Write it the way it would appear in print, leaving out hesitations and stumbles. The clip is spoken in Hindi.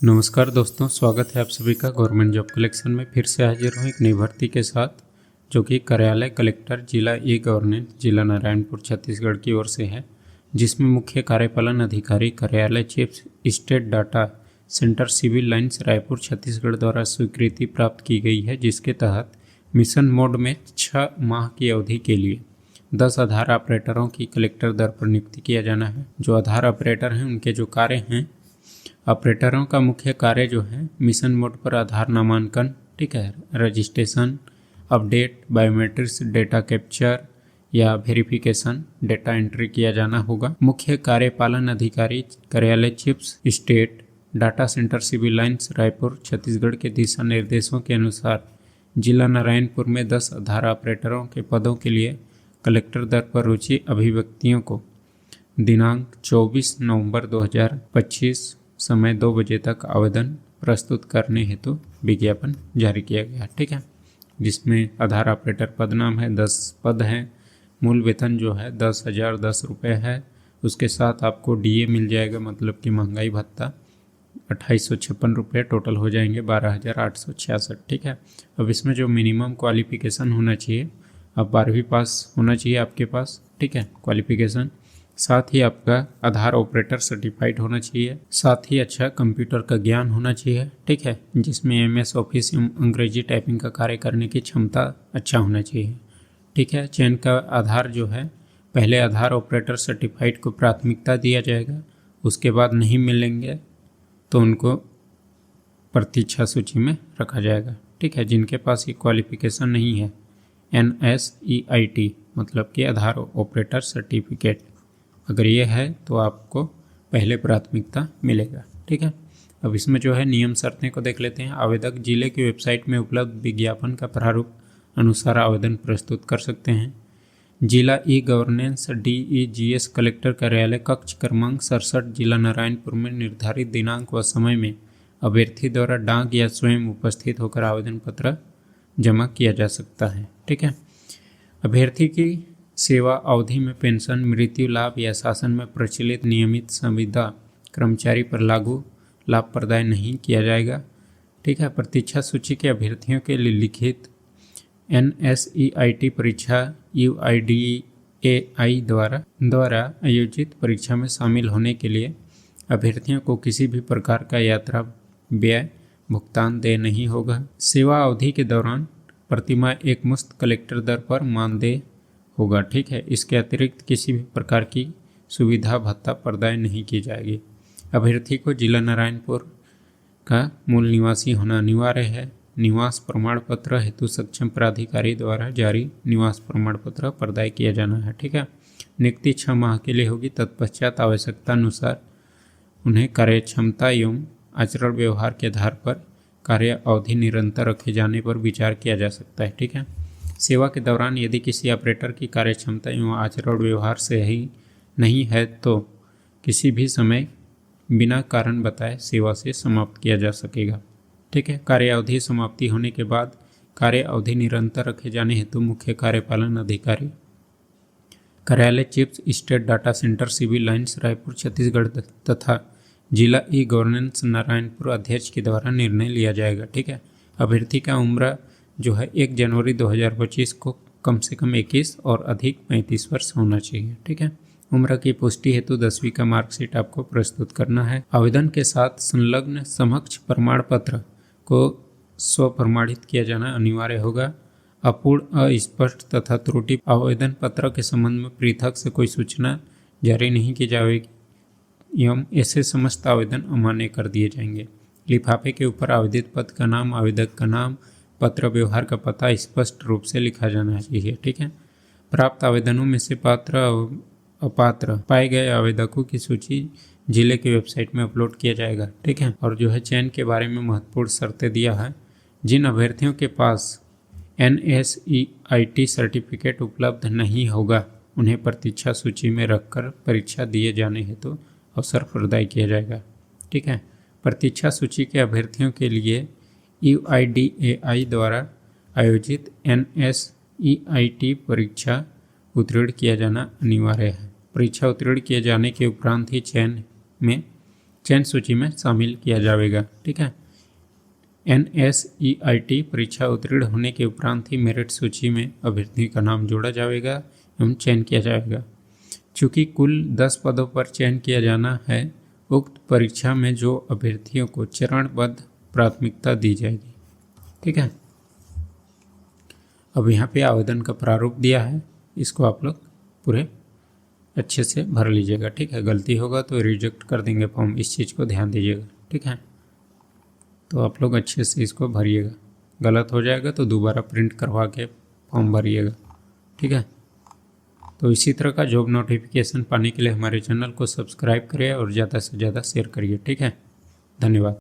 नमस्कार दोस्तों, स्वागत है आप सभी का गवर्नमेंट जॉब कलेक्शन में। फिर से हाजिर हूँ एक नई भर्ती के साथ, जो कि कार्यालय कलेक्टर जिला ई गवर्नेंस जिला नारायणपुर छत्तीसगढ़ की ओर से है, जिसमें मुख्य कार्यपालन अधिकारी कार्यालय chief state data centre Civil Lines Raipur Chhattisgarh द्वारा स्वीकृति प्राप्त की गई है, जिसके तहत मिशन मोड में 6 माह की अवधि के लिए 10 आधार ऑपरेटरों की कलेक्टर दर पर नियुक्ति किया जाना है। जो आधार ऑपरेटर हैं उनके जो कार्य हैं, ऑपरेटरों का मुख्य कार्य जो है मिशन मोड पर आधार नामांकन, ठीक है, registration, update, biometrics, data capture या वेरिफिकेशन, डेटा एंट्री किया जाना होगा। मुख्य कार्यपालन अधिकारी कार्यालय chief state data centre Civil Lines Raipur Chhattisgarh के दिशा निर्देशों के अनुसार जिला नारायणपुर में 10 आधार ऑपरेटरों के पदों के लिए कलेक्टर दर पर रुचि अभिव्यक्तियों को दिनांक 24 नवंबर 2025 समय 2 बजे तक आवेदन प्रस्तुत करने हेतु विज्ञापन जारी किया गया, ठीक है। जिसमें आधार ऑपरेटर पद नाम है, 10 पद हैं। मूल वेतन जो है 10,010 रुपये है। उसके साथ आपको डीए मिल जाएगा, मतलब कि महंगाई भत्ता 2856 रुपये, टोटल हो जाएंगे 12,866, ठीक है। अब इसमें जो मिनिमम क्वालिफिकेशन होना चाहिए, अब 12वीं पास होना चाहिए आपके पास, ठीक है, क्वालिफिकेशन। साथ ही आपका आधार ऑपरेटर सर्टिफाइड होना चाहिए। साथ ही अच्छा कंप्यूटर का ज्ञान होना चाहिए, ठीक है, जिसमें एमएस ऑफिस अंग्रेजी टाइपिंग का कार्य करने की क्षमता अच्छा होना चाहिए, ठीक है। चयन का आधार जो है, पहले आधार ऑपरेटर सर्टिफाइड को प्राथमिकता दिया जाएगा, उसके बाद नहीं मिलेंगे तो उनको प्रतीक्षा सूची में रखा जाएगा, ठीक है। जिनके पास ये क्वालिफिकेशन नहीं है, NSEIT मतलब कि आधार ऑपरेटर सर्टिफिकेट, अगर ये है तो आपको पहले प्राथमिकता मिलेगा, ठीक है। अब इसमें जो है नियम शर्तें को देख लेते हैं। आवेदक जिले की वेबसाइट में उपलब्ध विज्ञापन का प्रारूप अनुसार आवेदन प्रस्तुत कर सकते हैं। जिला ई गवर्नेंस DEGS कलेक्टर कार्यालय कक्ष क्रमांक 67 जिला नारायणपुर में निर्धारित दिनांक व समय में अभ्यर्थी द्वारा डाक या स्वयं उपस्थित होकर आवेदन पत्र जमा किया जा सकता है, ठीक है। अभ्यर्थी की सेवा अवधि में पेंशन, मृत्यु लाभ या शासन में प्रचलित नियमित संविदा कर्मचारी पर लागू लाभ प्रदान नहीं किया जाएगा, ठीक है। प्रतीक्षा सूची के अभ्यर्थियों के लिए लिखित NSEIT परीक्षा UIDAI द्वारा आयोजित परीक्षा में शामिल होने के लिए अभ्यर्थियों को किसी भी प्रकार का यात्रा व्यय भुगतान देय नहीं होगा। सेवा अवधि के दौरान प्रतिमाह एकमुश्त कलेक्टर दर पर मानदेय होगा, ठीक है। इसके अतिरिक्त किसी भी प्रकार की सुविधा भत्ता प्रदान नहीं की जाएगी। अभ्यर्थी को जिला नारायणपुर का मूल निवासी होना अनिवार्य है। निवास प्रमाण पत्र हेतु सक्षम प्राधिकारी द्वारा जारी निवास प्रमाण पत्र प्रदान किया जाना है, ठीक है। नियुक्ति 6 माह के लिए होगी। तत्पश्चात आवश्यकता अनुसार उन्हें कार्यक्षमता एवं आचरण व्यवहार के आधार पर कार्य अवधि निरंतर रखे जाने पर विचार किया जा सकता है, ठीक है। सेवा के दौरान यदि किसी ऑपरेटर की कार्यक्षमता एवं आचरण व्यवहार सही नहीं है तो किसी भी समय बिना कारण बताए सेवा से समाप्त किया जा सकेगा, ठीक है। कार्य अवधि समाप्ति होने के बाद कार्य अवधि निरंतर रखे जाने हेतु मुख्य कार्यपालन अधिकारी कार्यालय chief state data centre Civil Lines Raipur Chhattisgarh तथा जिला ई गवर्नेंस नारायणपुर अध्यक्ष के द्वारा निर्णय लिया जाएगा, ठीक है। अभ्यर्थी का उम्र जो है 1 जनवरी 2025 को कम से कम 21 और अधिक 35 वर्ष होना चाहिए, ठीक है। उम्र की पुष्टि हेतु 10वीं का मार्कशीट आपको प्रस्तुत करना है। आवेदन के साथ संलग्न समक्ष प्रमाण पत्र को स्वप्रमाणित किया जाना अनिवार्य होगा। अपूर्ण, अस्पष्ट तथा त्रुटि आवेदन पत्र के संबंध में पृथक से कोई सूचना जारी नहीं की जाएगी एवं ऐसे समस्त आवेदन अमान्य कर दिए जाएंगे। लिफाफे के ऊपर आवेदित पद का नाम, आवेदक का नाम, पत्र व्यवहार का पता स्पष्ट रूप से लिखा जाना चाहिए, ठीक है। प्राप्त आवेदनों में से पात्र अपात्र पाए गए आवेदकों की सूची जिले की वेबसाइट में अपलोड किया जाएगा, ठीक है। और जो है चयन के बारे में महत्वपूर्ण शर्तें दिया है। जिन अभ्यर्थियों के पास NSEIT सर्टिफिकेट उपलब्ध नहीं होगा उन्हें प्रतीक्षा सूची में रखकर परीक्षा दिए जाने हेतु अवसर प्रदान किया जाएगा, ठीक है। प्रतीक्षा सूची के अभ्यर्थियों के लिए UIDAI द्वारा आयोजित NSEIT परीक्षा उत्तीर्ण किया जाना अनिवार्य है। परीक्षा उत्तीर्ण किए जाने के उपरांत ही चयन में चयन सूची में शामिल किया जाएगा। ठीक है। NSEIT परीक्षा उत्तीर्ण होने के उपरांत ही मेरिट सूची में अभ्यर्थी का नाम जोड़ा जाएगा एवं चयन किया जाएगा। चूँकि कुल 10 पदों पर चयन किया जाना है, उक्त परीक्षा में जो अभ्यर्थियों को चरणबद्ध प्राथमिकता दी जाएगी। ठीक है। अब यहाँ पे आवेदन का प्रारूप दिया है, इसको आप लोग पूरे अच्छे से भर लीजिएगा। ठीक है। गलती होगा तो रिजेक्ट कर देंगे फॉर्म, इस चीज़ को ध्यान दीजिएगा। ठीक है। तो आप लोग अच्छे से इसको भरिएगा, गलत हो जाएगा तो दोबारा प्रिंट करवा के फॉर्म भरिएगा। ठीक है। तो इसी तरह का जॉब नोटिफिकेशन पाने के लिए हमारे चैनल को सब्सक्राइब करिए और ज़्यादा से ज़्यादा शेयर करिए। ठीक है। धन्यवाद।